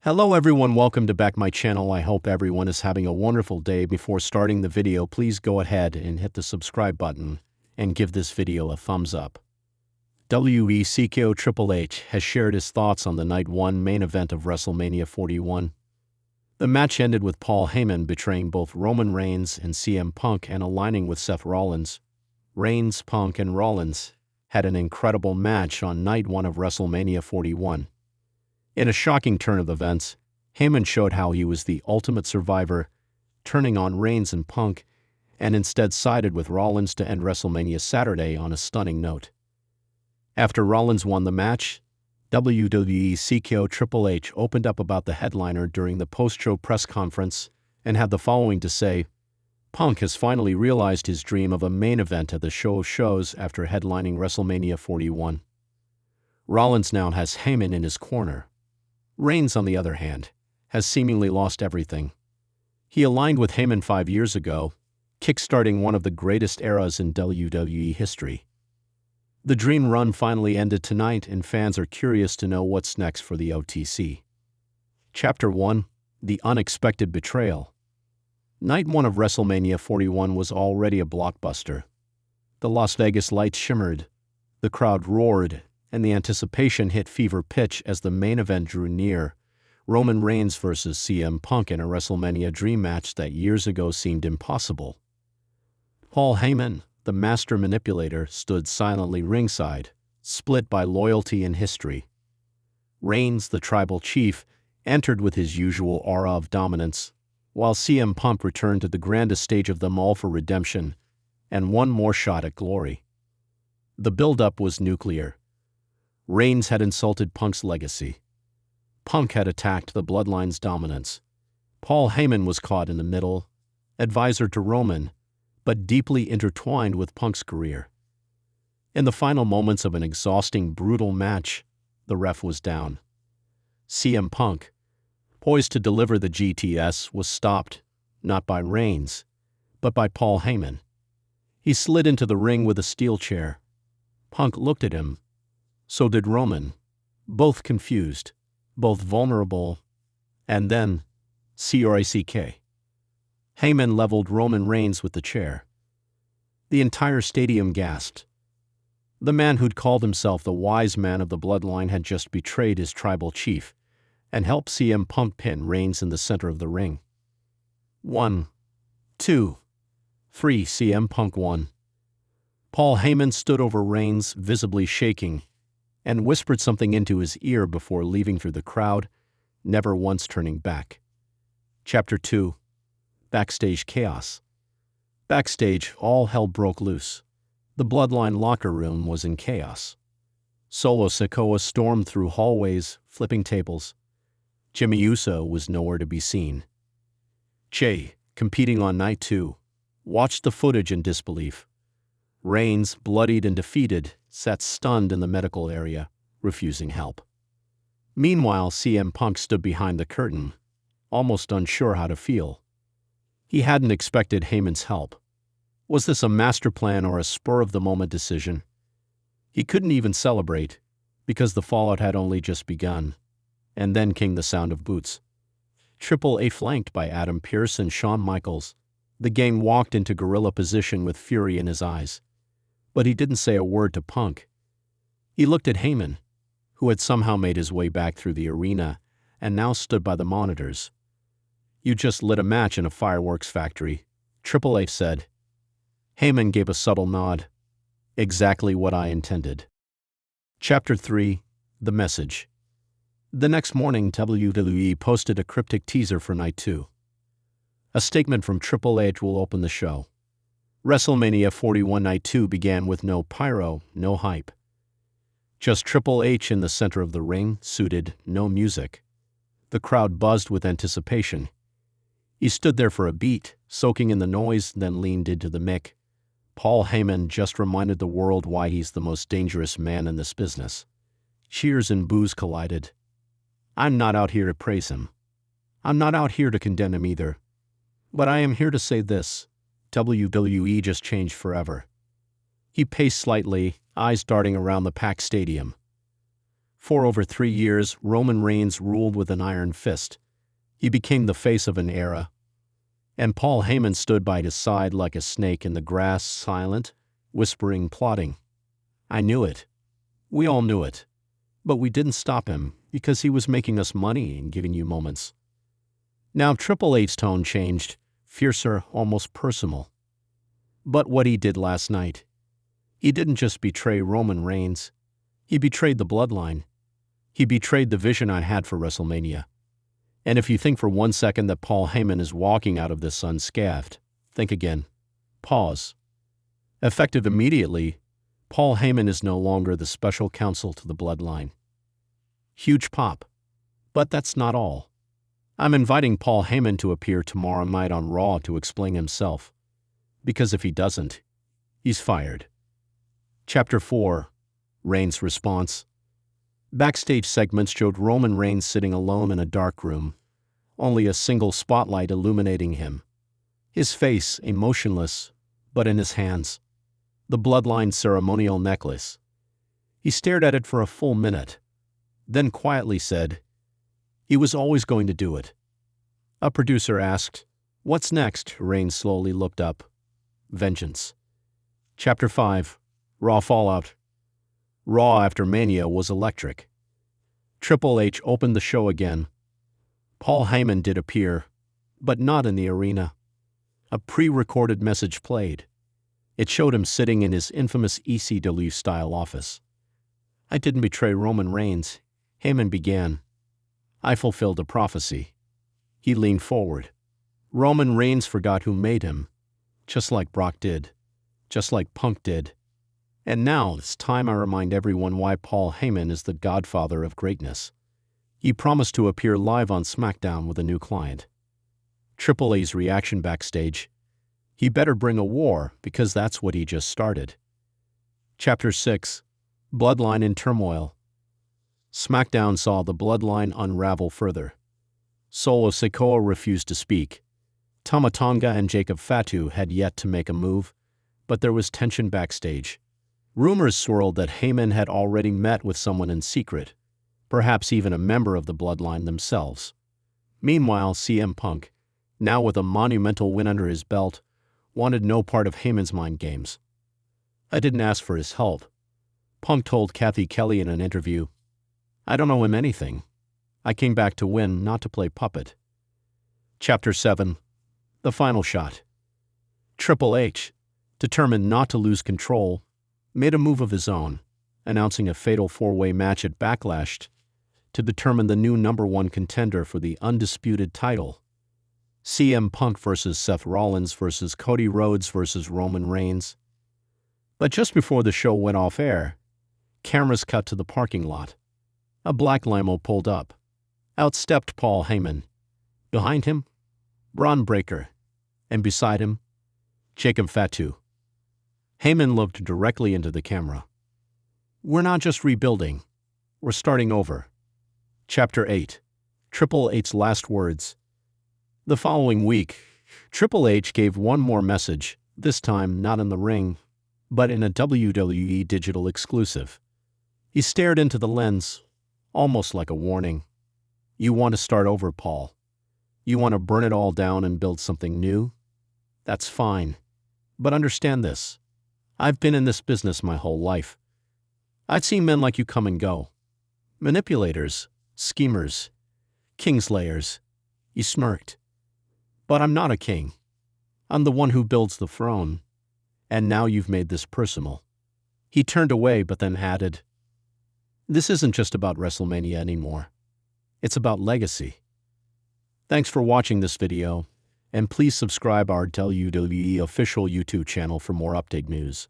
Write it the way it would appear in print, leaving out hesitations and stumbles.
Hello everyone, welcome to back my channel. I hope everyone is having a wonderful day. Before starting the video, please go ahead and hit the subscribe button and give this video a thumbs up. WrestleMania Triple H has shared his thoughts on the Night 1 main event of WrestleMania 41. The match ended with Paul Heyman betraying both Roman Reigns and CM Punk and aligning with Seth Rollins. Reigns, Punk, and Rollins had an incredible match on Night 1 of WrestleMania 41. In a shocking turn of events, Heyman showed how he was the ultimate survivor, turning on Reigns and Punk, and instead sided with Rollins to end WrestleMania Saturday on a stunning note. After Rollins won the match, WWE Triple H opened up about the headliner during the post-show press conference and had the following to say: "Punk has finally realized his dream of a main event at the show of shows after headlining WrestleMania 41. Rollins now has Heyman in his corner. Reigns, on the other hand, has seemingly lost everything. He aligned with Heyman 5 years ago, kickstarting one of the greatest eras in WWE history. The dream run finally ended tonight, and fans are curious to know what's next for the OTC. Chapter 1: The Unexpected Betrayal. Night 1 of WrestleMania 41 was already a blockbuster. The Las Vegas lights shimmered, the crowd roared, and the anticipation hit fever pitch as the main event drew near: Roman Reigns versus CM Punk in a WrestleMania dream match that years ago seemed impossible. Paul Heyman, the master manipulator, stood silently ringside, split by loyalty and history. Reigns, the tribal chief, entered with his usual aura of dominance, while CM Punk returned to the grandest stage of them all for redemption and one more shot at glory. The build-up was nuclear. Reigns had insulted Punk's legacy. Punk had attacked the Bloodline's dominance. Paul Heyman was caught in the middle, advisor to Roman, but deeply intertwined with Punk's career. In the final moments of an exhausting, brutal match, the ref was down. CM Punk, poised to deliver the GTS, was stopped, not by Reigns, but by Paul Heyman. He slid into the ring with a steel chair. Punk looked at him. So did Roman, both confused, both vulnerable, and then CRICK. Heyman leveled Roman Reigns with the chair. The entire stadium gasped. The man who'd called himself the wise man of the Bloodline had just betrayed his tribal chief and helped CM Punk pin Reigns in the center of the ring. 1, 2, 3, CM Punk won. Paul Heyman stood over Reigns, visibly shaking, and whispered something into his ear before leaving through the crowd, never once turning back. Chapter 2: Backstage Chaos. Backstage, all hell broke loose. The Bloodline locker room was in chaos. Solo Sikoa stormed through hallways, flipping tables. Jimmy Uso was nowhere to be seen. Jey, competing on Night 2, watched the footage in disbelief. Reigns, bloodied and defeated, sat stunned in the medical area, refusing help. Meanwhile, CM Punk stood behind the curtain, almost unsure how to feel. He hadn't expected Heyman's help. Was this a master plan or a spur-of-the-moment decision? He couldn't even celebrate, because the fallout had only just begun. And then came the sound of boots. Triple H, flanked by Adam Pearce and Shawn Michaels, the Gang walked into gorilla position with fury in his eyes. But he didn't say a word to Punk. He looked at Heyman, who had somehow made his way back through the arena and now stood by the monitors. "You just lit a match in a fireworks factory," Triple H said. Heyman gave a subtle nod. "Exactly what I intended." Chapter 3: The Message. The next morning, WWE posted a cryptic teaser for Night 2. A statement from Triple H will open the show. WrestleMania 41 Night 2 began with no pyro, no hype. Just Triple H in the center of the ring, suited, no music. The crowd buzzed with anticipation. He stood there for a beat, soaking in the noise, then leaned into the mic. Paul Heyman just reminded the world why he's the most dangerous man in this business. Cheers and boos collided. "I'm not out here to praise him. I'm not out here to condemn him either. But I am here to say this: WWE just changed forever." He paced slightly, eyes darting around the packed stadium. For over 3 years, Roman Reigns ruled with an iron fist. He became the face of an era. And Paul Heyman stood by his side like a snake in the grass, silent, whispering, plotting. I knew it. We all knew it. But we didn't stop him because he was making us money and giving you moments. Now Triple H's tone changed, fiercer, almost personal. But what he did last night, he didn't just betray Roman Reigns. He betrayed the bloodline. He betrayed the vision I had for WrestleMania. And if you think for 1 second that Paul Heyman is walking out of this unscathed, think again. Pause. Effective immediately, Paul Heyman is no longer the special counsel to the bloodline. Huge pop. But that's not all. I'm inviting Paul Heyman to appear tomorrow night on Raw to explain himself. Because if he doesn't, he's fired. Chapter 4. Reigns' response. Backstage segments showed Roman Reigns sitting alone in a dark room, only a single spotlight illuminating him. His face, emotionless, but in his hands, the bloodline ceremonial necklace. He stared at it for a full minute, then quietly said, he was always going to do it. A producer asked, what's next? Reigns slowly looked up. Vengeance. Chapter 5. Raw Fallout. Raw after Mania was electric. Triple H opened the show again. Paul Heyman did appear, but not in the arena. A pre-recorded message played. It showed him sitting in his infamous ECW-style office. I didn't betray Roman Reigns, Heyman began. I fulfilled a prophecy. He leaned forward. Roman Reigns forgot who made him, just like Brock did, just like Punk did. And now it's time I remind everyone why Paul Heyman is the godfather of greatness. He promised to appear live on SmackDown with a new client. Triple H's reaction backstage. He better bring a war because that's what he just started. Chapter 6. Bloodline in turmoil. SmackDown saw the bloodline unravel further. Solo Sikoa refused to speak. Tama Tonga and Jacob Fatu had yet to make a move, but there was tension backstage. Rumors swirled that Heyman had already met with someone in secret, perhaps even a member of the bloodline themselves. Meanwhile, CM Punk, now with a monumental win under his belt, wanted no part of Heyman's mind games. I didn't ask for his help. Punk told Kathy Kelly in an interview, I don't owe him anything. I came back to win, not to play puppet. Chapter 7. The final shot. Triple H, determined not to lose control, made a move of his own, announcing a fatal four-way match at Backlash to determine the new #1 contender for the undisputed title. CM Punk versus Seth Rollins versus Cody Rhodes versus Roman Reigns. But just before the show went off air, cameras cut to the parking lot. A black limo pulled up. Out stepped Paul Heyman. Behind him, Braun Breaker. And beside him, Jacob Fatu. Heyman looked directly into the camera. We're not just rebuilding. We're starting over. Chapter 8. Triple H's last words. The following week, Triple H gave one more message, this time not in the ring, but in a WWE digital exclusive. He stared into the lens, almost like a warning. You want to start over, Paul. You want to burn it all down and build something new? That's fine. But understand this. I've been in this business my whole life. I'd seen men like you come and go. Manipulators, schemers, kingslayers. He smirked. But I'm not a king. I'm the one who builds the throne. And now you've made this personal. He turned away but then added, this isn't just about WrestleMania anymore. It's about legacy. Thanks for watching this video, and please subscribe our WWE official YouTube channel for more update news.